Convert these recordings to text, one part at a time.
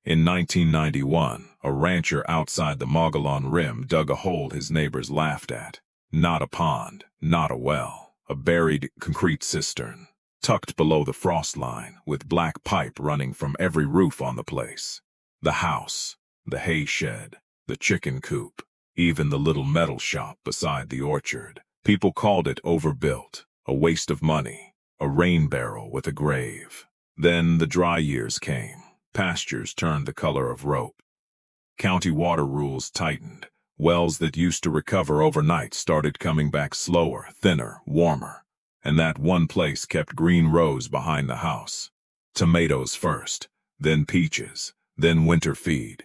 In 1991, a rancher outside the Mogollon Rim dug a hole his neighbors laughed at. Not a pond, not a well, a buried concrete cistern, tucked below the frost line, with black pipe running from every roof on the place. The house, the hay shed, the chicken coop, even the little metal shop beside the orchard. People called it overbuilt, a waste of money, a rain barrel with a grave. Then the dry years came. Pastures turned the color of rope. County water rules tightened. Wells that used to recover overnight started coming back slower, thinner, warmer. And that one place kept green rows behind the house. Tomatoes first, then peaches, then winter feed.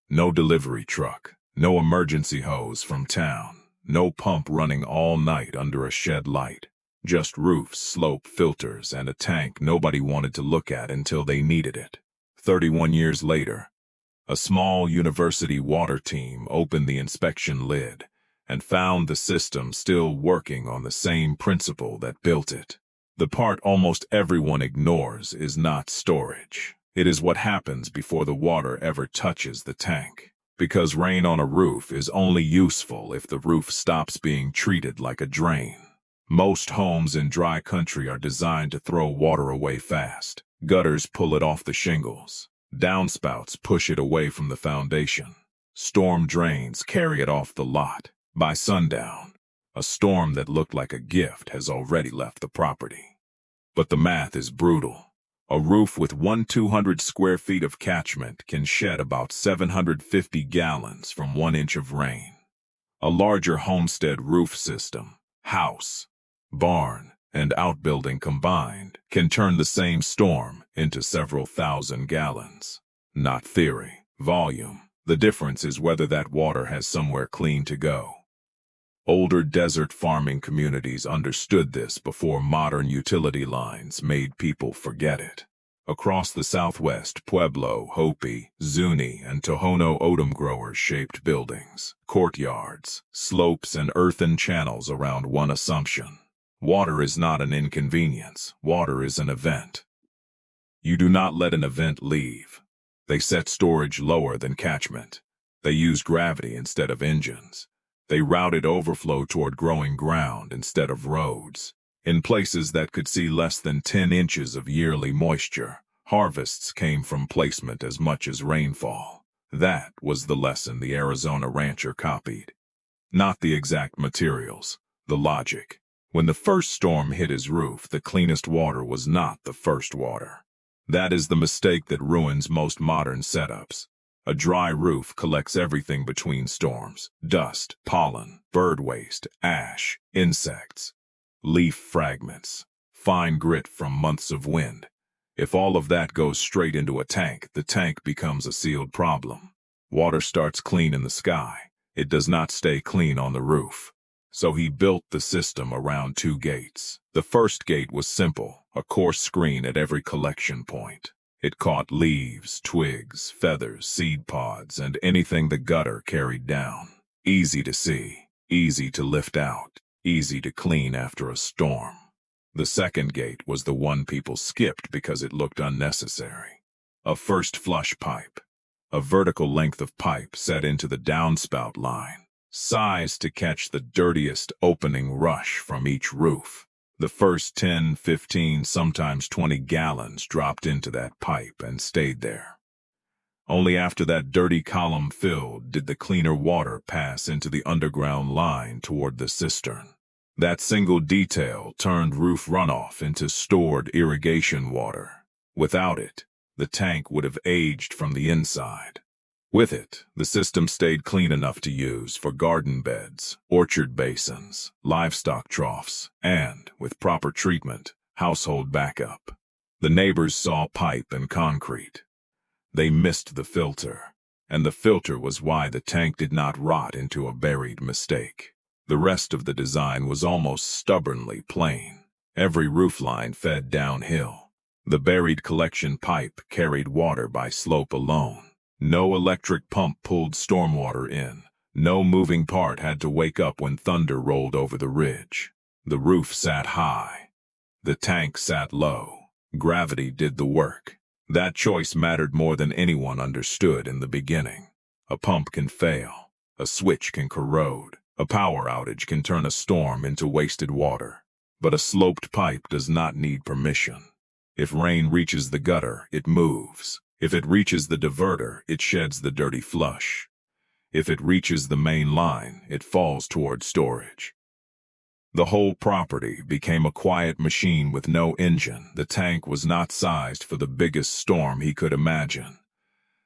No delivery truck, no emergency hose from town, no pump running all night under a shed light. Just roofs, slope filters, and a tank nobody wanted to look at until they needed it. 31 years later, a small university water team opened the inspection lid and found the system still working on the same principle that built it. The part almost everyone ignores is not storage. It is what happens before the water ever touches the tank. Because rain on a roof is only useful if the roof stops being treated like a drain. Most homes in dry country are designed to throw water away fast. Gutters pull it off the shingles. Downspouts push it away from the foundation. Storm drains carry it off the lot. By sundown, a storm that looked like a gift has already left the property. But the math is brutal. A roof with 200 square feet of catchment can shed about 750 gallons from 1 inch of rain. A larger homestead roof system, house, barn, and outbuilding combined, can turn the same storm into several thousand gallons. Not theory, volume. The difference is whether that water has somewhere clean to go. Older desert farming communities understood this before modern utility lines made people forget it. Across the Southwest, Pueblo, Hopi, Zuni, and Tohono O'odham growers shaped buildings, courtyards, slopes, and earthen channels around one assumption. Water is not an inconvenience. Water is an event. You do not let an event leave. They set storage lower than catchment. They use gravity instead of engines. They routed overflow toward growing ground instead of roads. In places that could see less than 10 inches of yearly moisture, harvests came from placement as much as rainfall. That was the lesson the Arizona rancher copied. Not the exact materials, the logic. When the first storm hit his roof, the cleanest water was not the first water. That is the mistake that ruins most modern setups. A dry roof collects everything between storms: dust, pollen, bird waste, ash, insects, leaf fragments, fine grit from months of wind. If all of that goes straight into a tank, the tank becomes a sealed problem. Water starts clean in the sky. It does not stay clean on the roof. So he built the system around 2 gates. The first gate was simple, a coarse screen at every collection point. It caught leaves, twigs, feathers, seed pods, and anything the gutter carried down. Easy to see, easy to lift out, easy to clean after a storm. The second gate was the one people skipped because it looked unnecessary. A first flush pipe, a vertical length of pipe set into the downspout line, sized to catch the dirtiest opening rush from each roof. The first 10, 15, sometimes 20 gallons dropped into that pipe and stayed there. Only after that dirty column filled did the cleaner water pass into the underground line toward the cistern. That single detail turned roof runoff into stored irrigation water. Without it, the tank would have aged from the inside. With it, the system stayed clean enough to use for garden beds, orchard basins, livestock troughs, and, with proper treatment, household backup. The neighbors saw pipe and concrete. They missed the filter, and the filter was why the tank did not rot into a buried mistake. The rest of the design was almost stubbornly plain. Every roofline fed downhill. The buried collection pipe carried water by slope alone. No electric pump pulled stormwater in. No moving part had to wake up when thunder rolled over the ridge. The roof sat high. The tank sat low. Gravity did the work. That choice mattered more than anyone understood in the beginning. A pump can fail, a switch can corrode, a power outage can turn a storm into wasted water. But a sloped pipe does not need permission. If rain reaches the gutter, it moves. If it reaches the diverter, it sheds the dirty flush. If it reaches the main line, it falls toward storage. The whole property became a quiet machine with no engine. The tank was not sized for the biggest storm he could imagine.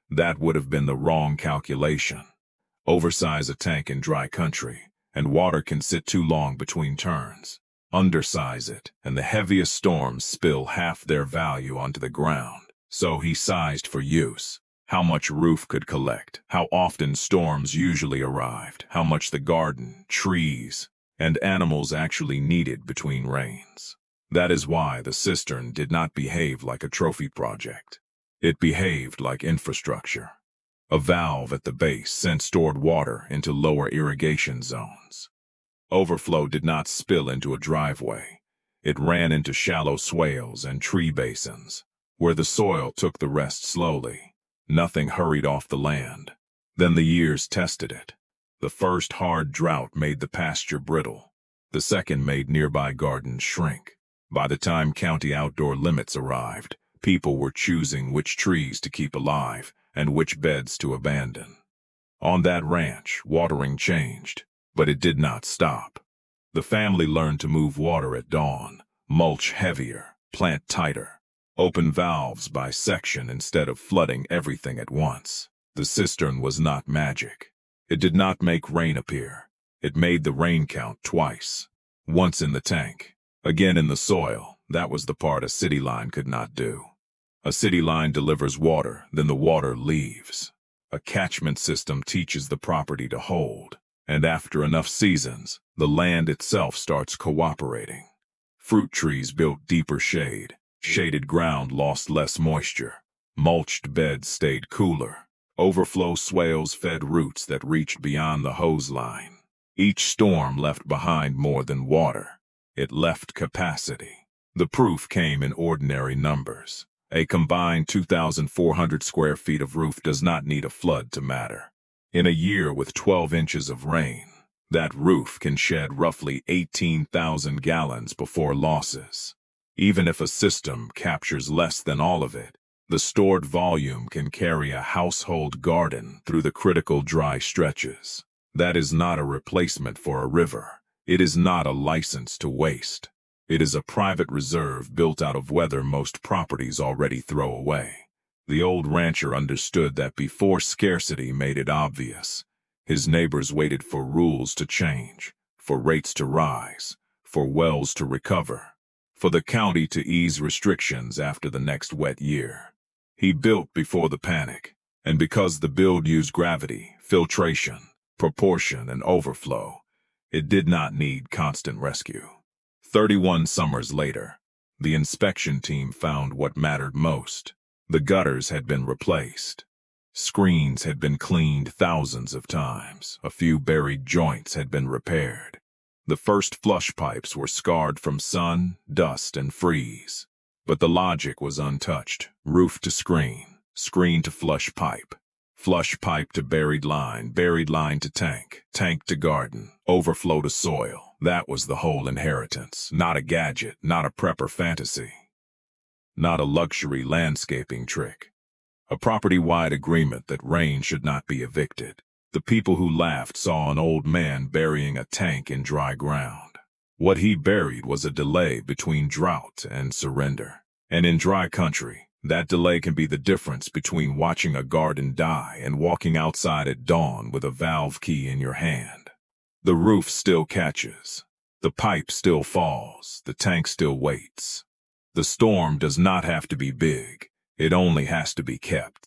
That would have been the wrong calculation. Oversize a tank in dry country, and water can sit too long between turns. Undersize it, and the heaviest storms spill half their value onto the ground. So he sized for use. How much roof could collect, how often storms usually arrived, how much the garden, trees, and animals actually needed between rains. That is why the cistern did not behave like a trophy project. It behaved like infrastructure. A valve at the base sent stored water into lower irrigation zones. Overflow did not spill into a driveway. It ran into shallow swales and tree basins, where the soil took the rest slowly. Nothing hurried off the land. Then the years tested it. The first hard drought made the pasture brittle. The second made nearby gardens shrink. By the time county outdoor limits arrived, people were choosing which trees to keep alive and which beds to abandon. On that ranch, watering changed, but it did not stop. The family learned to move water at dawn, mulch heavier, plant tighter, open valves by section instead of flooding everything at once. The cistern was not magic. It did not make rain appear. It made the rain count twice. Once in the tank, again in the soil. That was the part a city line could not do. A city line delivers water, then the water leaves. A catchment system teaches the property to hold, and after enough seasons, the land itself starts cooperating. Fruit trees built deeper shade. Shaded ground lost less moisture. Mulched beds stayed cooler. Overflow swales fed roots that reached beyond the hose line. Each storm left behind more than water. It left capacity. The proof came in ordinary numbers. A combined 2,400 square feet of roof does not need a flood to matter. In a year with 12 inches of rain, that roof can shed roughly 18,000 gallons before losses. Even if a system captures less than all of it, the stored volume can carry a household garden through the critical dry stretches. That is not a replacement for a river. It is not a license to waste. It is a private reserve built out of weather most properties already throw away. The old rancher understood that before scarcity made it obvious. His neighbors waited for rules to change, for rates to rise, for wells to recover, for the county to ease restrictions after the next wet year. He built before the panic, and because the build used gravity, filtration, proportion, and overflow, it did not need constant rescue. 31 summers later, the inspection team found what mattered most. The gutters had been replaced. Screens had been cleaned thousands of times. A few buried joints had been repaired. The first flush pipes were scarred from sun, dust, and freeze. But the logic was untouched. Roof to screen, screen to flush pipe to buried line to tank, tank to garden, overflow to soil. That was the whole inheritance. Not a gadget, not a prepper fantasy. Not a luxury landscaping trick. A property-wide agreement that rain should not be evicted. The people who laughed saw an old man burying a tank in dry ground. What he buried was a delay between drought and surrender. And in dry country, that delay can be the difference between watching a garden die and walking outside at dawn with a valve key in your hand. The roof still catches. The pipe still falls. The tank still waits. The storm does not have to be big. It only has to be kept.